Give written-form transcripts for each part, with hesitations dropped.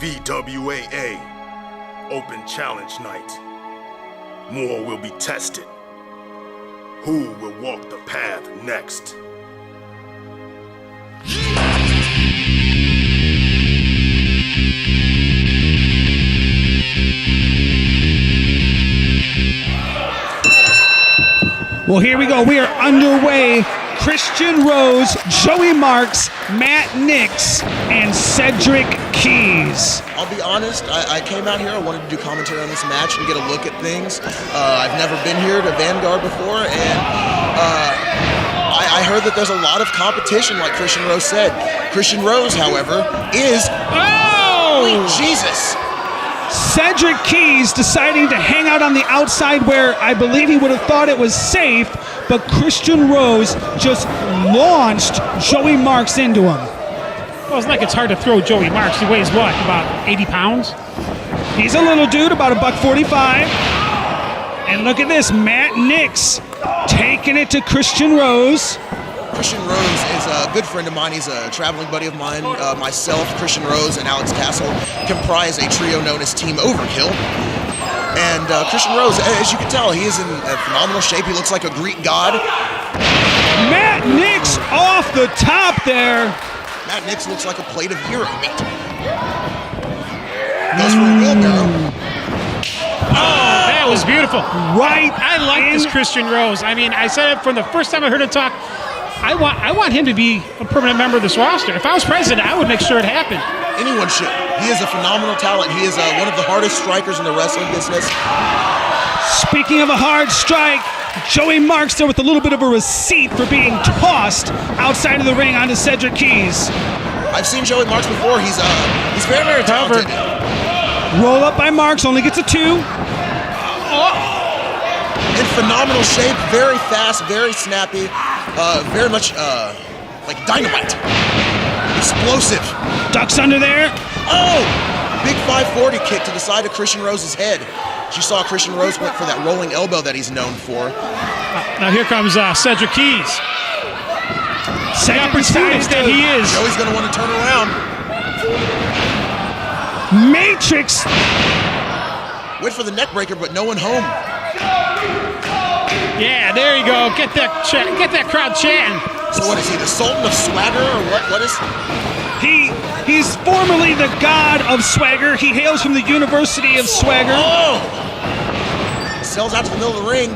VWAA Open Challenge Night. More will be tested. Who will walk the path next? Well, here we go. We are underway. Christian Rose, Joey Marks, Matt Nix, and Cedric Keys. I'll be honest, I came out here, I wanted to do commentary on this match and get a look at things. I've never been here to Vanguard before, and I heard that there's a lot of competition, like Christian Rose said. Christian Rose, however, is... Oh! Sweet Jesus! Cedric Keys deciding to hang out on the outside where I believe he would have thought it was safe, but Christian Rose just launched Joey Marks into him. Well, it's like it's hard to throw Joey Marks. He weighs what, about 80 pounds? He's a little dude, about $145. And look at this, Matt Nix taking it to Christian Rose. Christian Rose is a good friend of mine. He's a traveling buddy of mine. Myself, Christian Rose, and Alex Castle comprise a trio known as Team Overkill. And Christian Rose, as you can tell, he is in phenomenal shape. He looks like a Greek god. Matt Nix off the top there. Matt Nix looks like a plate of gyro meat. Goes for a wheelbarrow. Oh, that was beautiful. Right. I like this Christian Rose. I mean, I said it from the first time I heard him talk. I want him to be a permanent member of this roster. If I was president, I would make sure it happened. Anyone should. He is a phenomenal talent. He is one of the hardest strikers in the wrestling business. Speaking of a hard strike, Joey Marks there with a little bit of a receipt for being tossed outside of the ring onto Cedric Keys. I've seen Joey Marks before. He's very, very talented. Roll up by Marks, only gets a 2. In phenomenal shape, very fast, very snappy, very much like dynamite. Explosive. Ducks under there. Oh! Big 540 kick to the side of Christian Rose's head. You saw Christian Rose went for that rolling elbow that he's known for. Now here comes Cedric Keys. The opportunity that he is. Joey's going to want to turn around. Matrix. Went for the neck breaker, but no one home. Yeah, there you go. Get that crowd chanting. So what is he, the Sultan of Swagger, or what is? He's formerly the god of Swagger. He hails from the University of Swagger. Oh! Sells out to the middle of the ring.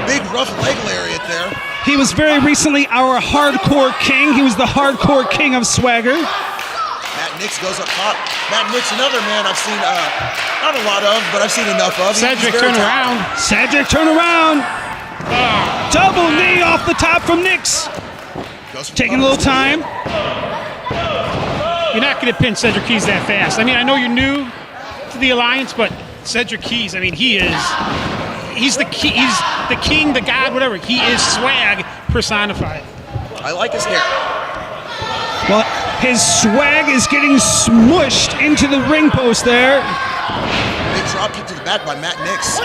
Big rough leg lariat there. He was very recently our hardcore king. He was the hardcore king of Swagger. Matt Nix goes up top. Matt Nix, another man I've seen, not a lot of, but I've seen enough of. Cedric, turn around. Cedric, turn around. Double knee off the top from Nix. Taking a little time. You're not going to pin Cedric Keys that fast. I mean, I know you're new to the Alliance, but Cedric Keys, I mean, he's the king, the god, whatever. He is swag personified. I like his hair. Well, his swag is getting smushed into the ring post there. Big drop kick to the back by Matt Nix.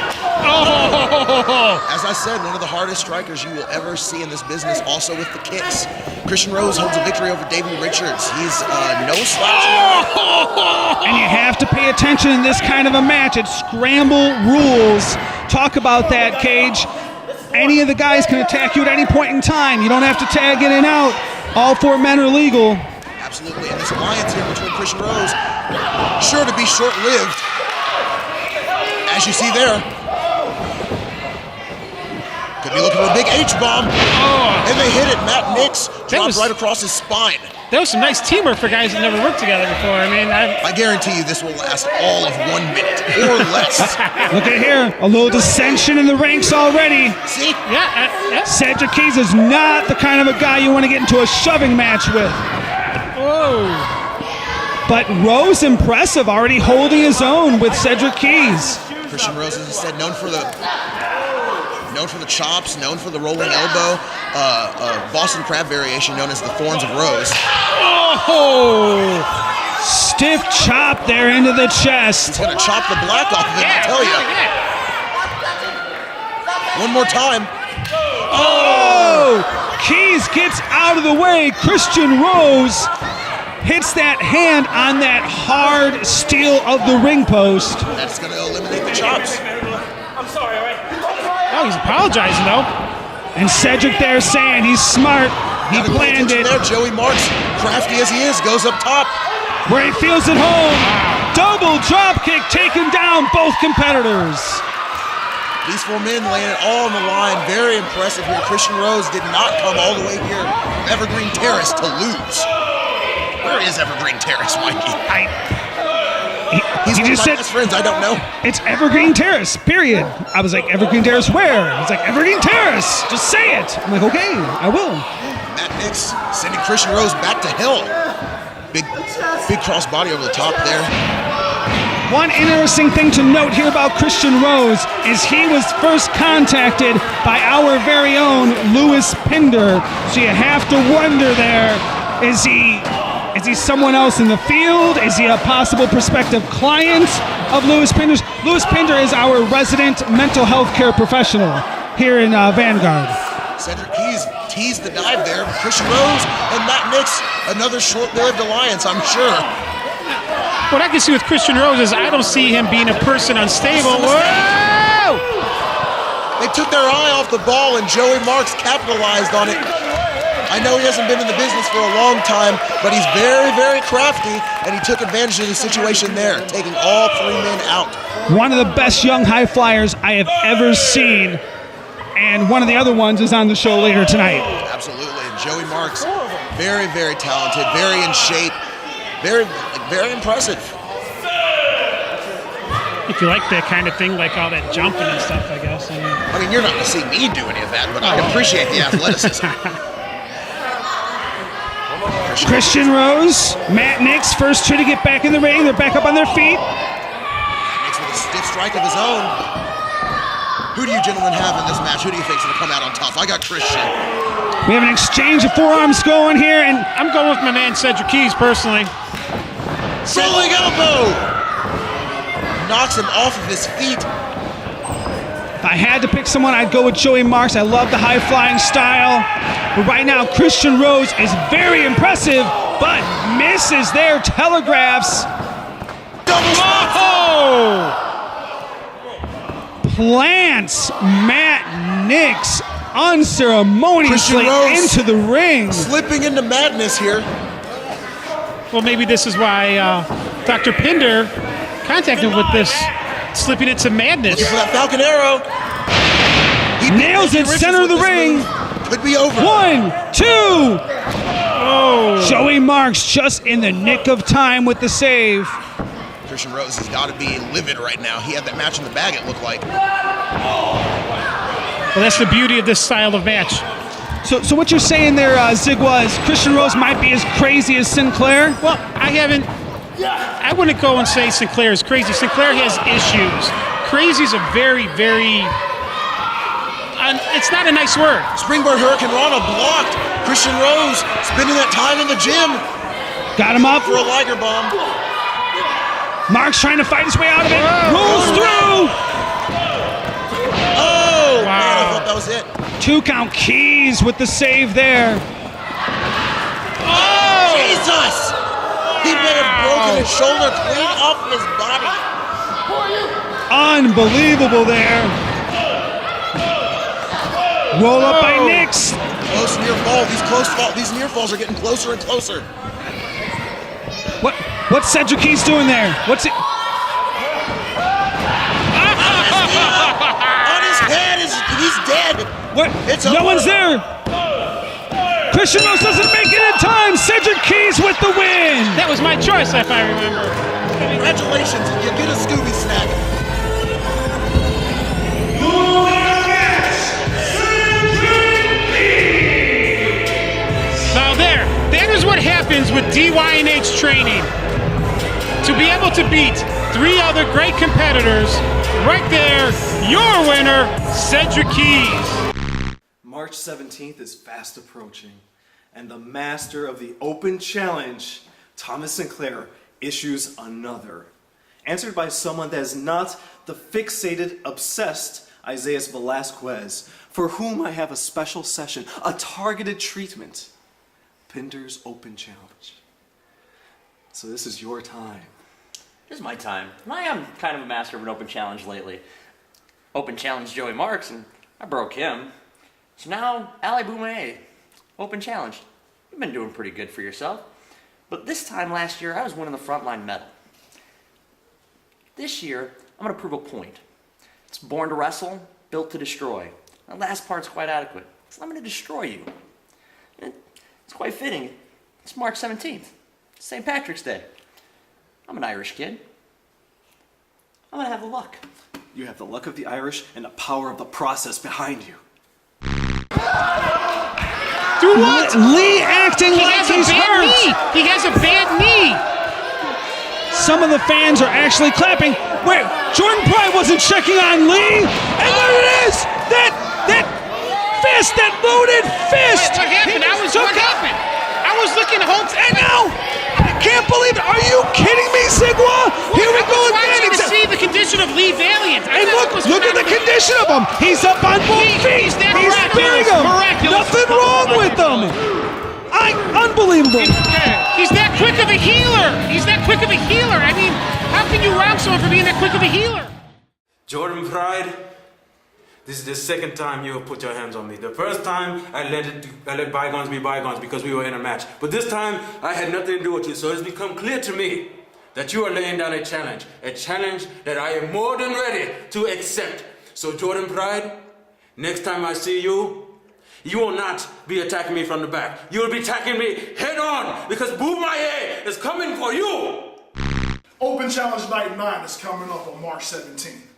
Oh! As I said, one of the hardest strikers you will ever see in this business, also with the kicks. Christian Rose holds a victory over Davey Richards. He's no slouch. And you have to pay attention in this kind of a match. It's scramble rules. Talk about that, Cage. Any of the guys can attack you at any point in time. You don't have to tag in and out. All 4 men are legal. Absolutely, and this alliance here between Christian Rose, sure to be short-lived. As you see there. Could be looking for a big H-bomb. Oh. And they hit it. Matt Nix dropped right across his spine. That was some nice teamwork for guys that never worked together before. I mean, I guarantee you this will last all of 1 minute or less. Look at here, a little dissension in the ranks already. See? Yeah. Cedric Keys is not the kind of a guy you want to get into a shoving match with. Whoa. But Rose, impressive, already holding his own with Cedric Keys. Christian Rose, as I said, known for the chops, known for the rolling elbow, Boston Crab variation known as the Thorns of Rose. Oh! Stiff chop there into the chest. He's gonna chop the black off of it, I tell you. One more time. Oh! Keys gets out of the way. Christian Rose hits that hand on that hard steel of the ring post. That's going to eliminate the chops. I'm sorry, all right? Oh, he's apologizing, though. And Cedric there saying he's smart. He Gotta pay planned attention it. There, Joey Marks, crafty as he is, goes up top. Where he feels at home. Double drop kick taking down both competitors. These four men laying it all on the line. Very impressive here. Christian Rose did not come all the way here from Evergreen Terrace to lose. Where is Evergreen Terrace, Mikey? He's He one of just my said best friends. I don't know. it's Evergreen Terrace, period. I was like, Evergreen Terrace where? He's like, Evergreen Terrace. Just say it. I'm like, okay, I will. Matt Nix sending Christian Rose back to hell. Big crossbody over the top there. One interesting thing to note here about Christian Rose is he was first contacted by our very own Lewis Pinder. So you have to wonder there, is he someone else in the field? Is he a possible prospective client of Lewis Pinder's? Lewis Pinder is our resident mental health care professional here in Vanguard. Cedric Keys teased the dive there. Christian Rose and Matt Nix, another short-lived alliance, I'm sure. What I can see with Christian Rose is I don't see him being a person unstable. Whoa! They took their eye off the ball, and Joey Marks capitalized on it. I know he hasn't been in the business for a long time, but he's very, very crafty, and he took advantage of the situation there, taking all three men out. One of the best young high flyers I have ever seen, and one of the other ones is on the show later tonight. Absolutely, and Joey Marks, very, very talented, very in shape, very, very impressive. If you like that kind of thing, like all that jumping and stuff, I guess. I mean, you're not going to see me do any of that, but I appreciate the athleticism. Christian Rose, Matt Nix, first two to get back in the ring. They're back up on their feet. Nix with a stiff strike of his own. Who do you gentlemen have in this match? Who do you think is going to come out on top? I got Christian. We have an exchange of forearms going here, and I'm going with my man Cedric Keys, personally. Rolling elbow! Knocks him off of his feet. if I had to pick someone, I'd go with Joey Marks. I love the high-flying style. But right now, Christian Rose is very impressive, but misses there, telegraphs. Plants Matt Nix unceremoniously into the ring. Slipping into madness here. Well, maybe this is why Dr. Pinder contacted him with this slipping into madness. Looking for that Falcon Arrow. He nails it center of the ring. Could be over. 1, 2. Oh. Joey Marks just in the nick of time with the save. Christian Rose has got to be livid right now. He had that match in the bag, it looked like. Well, that's the beauty of this style of match. So what you're saying there, Zig, was Christian Rose might be as crazy as Sinclair? Well, I wouldn't go and say Sinclair is crazy. Sinclair has issues. Crazy is a very, very, it's not a nice word. Springboard Hurricane Rana blocked. Christian Rose spending that time in the gym. Got him up. For a Liger Bomb. Marks trying to fight his way out of it. Rolls through. Oh, wow. Man, I thought that was it. 2 count. Keys with the save there. Oh! Jesus! He may have broken his shoulder clean off of his body. Unbelievable there. Roll up by Nix. Close near fall. These near falls are getting closer and closer. What's Cedric Keys doing there? What's it? On his head, he's dead. What? It's no over. one's there. Christian Rose doesn't make it in time. Cedric Keys with the win. That was my choice, if I remember. Congratulations, you get a Scooby snack. Now that is what happens with DYNH training. To be able to beat 3 other great competitors, right there, your winner, Cedric Keys. March 17th is fast approaching, and the master of the Open Challenge, Thomas Sinclair, issues another. Answered by someone that is not the fixated, obsessed Isaias Velasquez, for whom I have a special session, a targeted treatment. Pinder's Open Challenge. So this is your time. This is my time. I am kind of a master of an open challenge lately. Open challenge Joey Marks, and I broke him. So now, VWAA, open challenge. You've been doing pretty good for yourself. But this time last year, I was winning the Frontline medal. This year, I'm going to prove a point. It's born to wrestle, built to destroy. The last part's quite adequate. So I'm going to destroy you. It's quite fitting. It's March 17th, St. Patrick's Day. I'm an Irish kid. I'm going to have the luck. You have the luck of the Irish and the power of the process behind you. Do what? Lee acting like he's hurt. Knee. He has a bad knee. Some of the fans are actually clapping. Wait, Jordan Pride wasn't checking on Lee, and there it is! That fist, that loaded fist! What happened? What happened? I was looking home. And now, I can't believe it. Are you kidding me, Sigwa? Here we go again. To see the condition of Lee Valiant. And look at the condition of him. He's up on both feet. He's spearing him. Nothing wrong with him. Unbelievable. He's that quick of a healer. I mean, how can you round someone for being that quick of a healer? Jordan Pride, this is the second time you have put your hands on me. The first time I let bygones be bygones because we were in a match. But this time I had nothing to do with you, so it's become clear to me that you are laying down a challenge that I am more than ready to accept. So Jordan Pride, next time I see you, you will not be attacking me from the back. You will be attacking me head on because VWAA is coming for you. Open Challenge Night 9 is coming up on March 17th.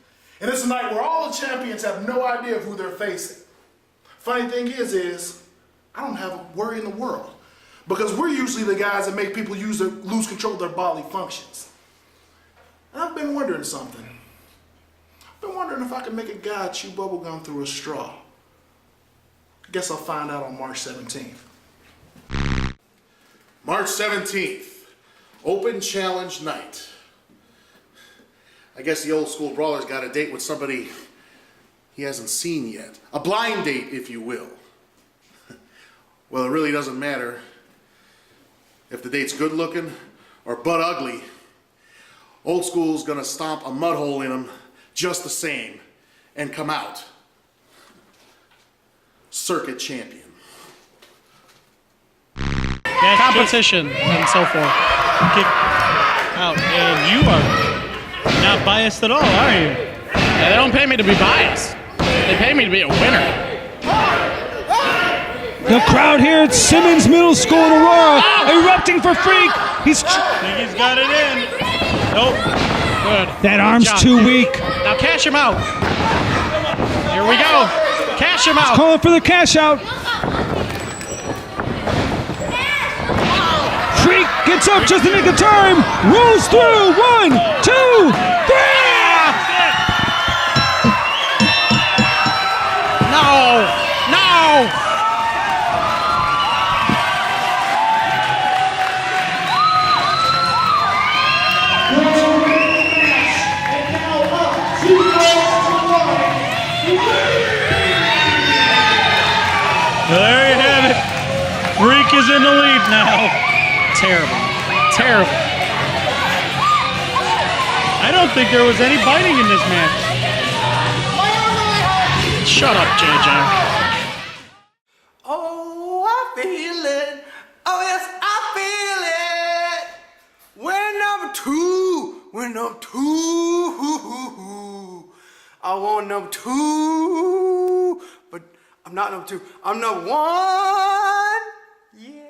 And it's a night where all the champions have no idea of who they're facing. Funny thing is I don't have a worry in the world because we're usually the guys that make people lose control of their bodily functions. And I've been wondering something. I've been wondering if I can make a guy chew bubblegum through a straw. Guess I'll find out on March 17th. March 17th, Open Challenge Night. I guess the old school brawler's got a date with somebody he hasn't seen yet. A blind date, if you will. Well, it really doesn't matter if the date's good looking or butt ugly. Old school's gonna stomp a mud hole in him just the same and come out circuit champion. Competition and so forth. Kick out. And you are not biased at all, are you? Yeah, they don't pay me to be biased. They pay me to be a winner. The crowd here at Simmons Middle School in Aurora erupting for Freak. I think he's got it in. Nope. Good. That arm's too weak. Now cash him out. Here we go. Cash him out. Calling for the cash out. Freak gets up just in the nick of time. Rolls through. 1, 2, 3. No. There you have it. Freak is in the lead now. Terrible. I don't think there was any biting in this match. Shut up, JJ. Oh, I feel it. Oh, yes, I feel it. We're number two. I want number 2. But I'm not number 2. I'm number 1. Yeah.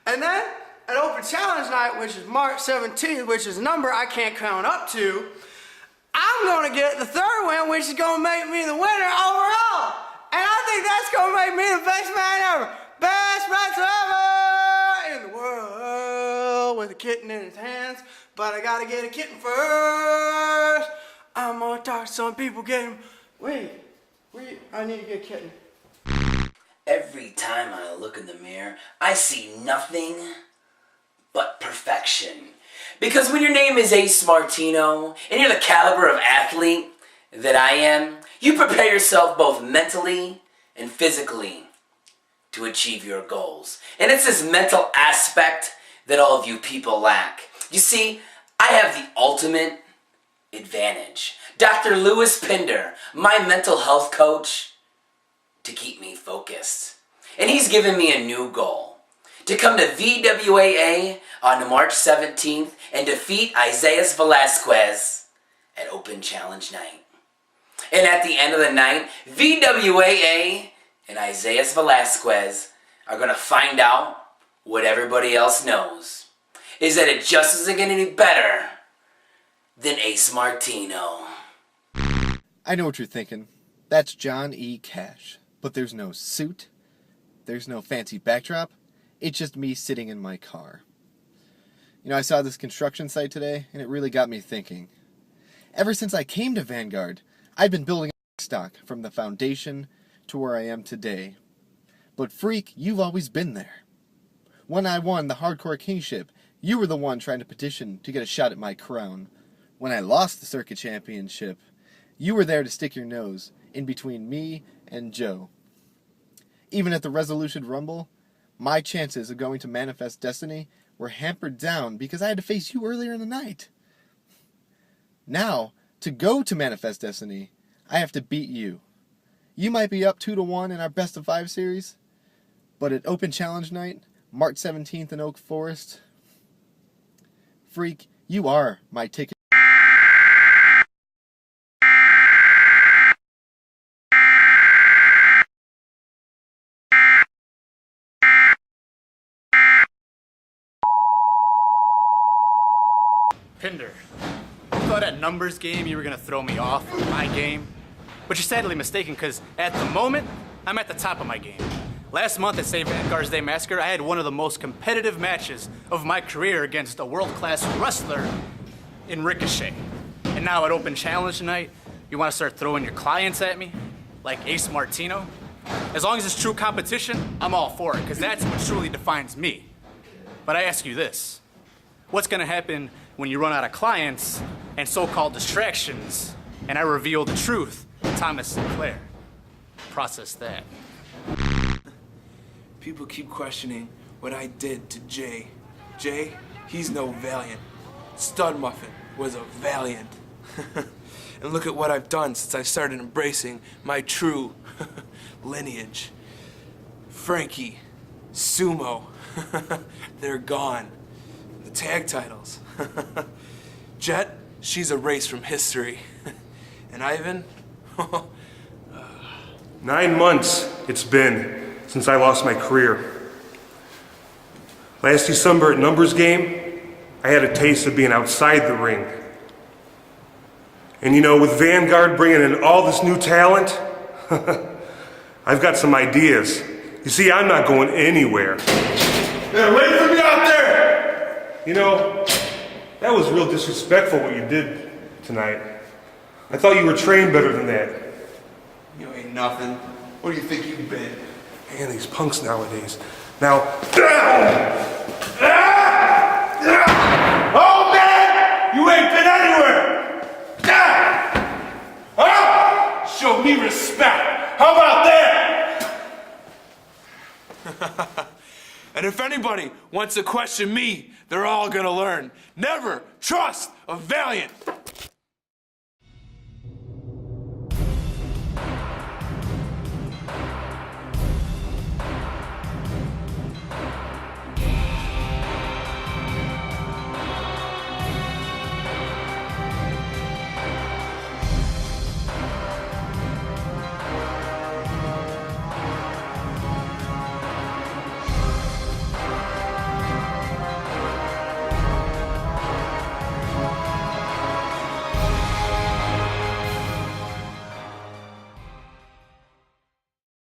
And then at Open Challenge Night, which is March 17th, which is a number I can't count up to, I'm going to get the 3rd win, which is going to make me the winner overall. And I think that's going to make me the best man ever. Best wrestler ever in the world with a kitten in his hands. But I got to get a kitten first. I'm going to talk to some people, get him. Wait, I need to get a kitten. Every time I look in the mirror, I see nothing but perfection. Because when your name is Ace Martino, and you're the caliber of athlete that I am, you prepare yourself both mentally and physically to achieve your goals. And it's this mental aspect that all of you people lack. You see, I have the ultimate advantage. Dr. Lewis Pinder, my mental health coach, to keep me focused. And he's given me a new goal, to come to VWAA on March 17th and defeat Isaiah Velasquez at Open Challenge Night. And at the end of the night, VWAA and Isaiah Velasquez are going to find out what everybody else knows, is that it just isn't going to be better than Ace Martino. I know what you're thinking. That's John E. Cash. But there's no suit. There's no fancy backdrop. It's just me sitting in my car. You know, I saw this construction site today, and it really got me thinking. Ever since I came to Vanguard, I've been building stock from the foundation to where I am today. But Freak, you've always been there. When I won the Hardcore Kingship, you were the one trying to petition to get a shot at my crown. When I lost the Circuit Championship, you were there to stick your nose in between me and Joe. Even at the Resolution Rumble, my chances of going to Manifest Destiny were hampered down because I had to face you earlier in the night. Now, to go to Manifest Destiny, I have to beat you. You might be up 2-1 in our Best of 5 series, but at Open Challenge Night, March 17th in Oak Forest, Freak, you are my ticket. Pinder, I thought at numbers game you were going to throw me off of my game, but you're sadly mistaken because at the moment, I'm at the top of my game. Last month at St. Vanguard's Day Massacre, I had one of the most competitive matches of my career against a world-class wrestler in Ricochet. And now at Open Challenge tonight, you want to start throwing your clients at me, like Ace Martino? As long as it's true competition, I'm all for it, because that's what truly defines me. But I ask you this, what's going to happen when you run out of clients and so-called distractions, and I reveal the truth, Thomas Sinclair? Process that. People keep questioning what I did to Jay. Jay, he's no valiant. Stud Muffin was a valiant. And look at what I've done since I started embracing my true lineage. Frankie, Sumo, they're gone. The tag titles. Jet, she's erased from history. And Ivan, 9 months it's been since I lost my career. Last December at Numbers Game, I had a taste of being outside the ring. And you know, with Vanguard bringing in all this new talent, I've got some ideas. You see, I'm not going anywhere. Yeah, wait for me out there! You know, that was real disrespectful what you did tonight. I thought you were trained better than that. you ain't nothing. What do you think you've been? Man, these punks nowadays. Now, oh man, you ain't been anywhere. Show me respect. How about that? And if anybody wants to question me, they're all gonna learn. Never trust a valiant.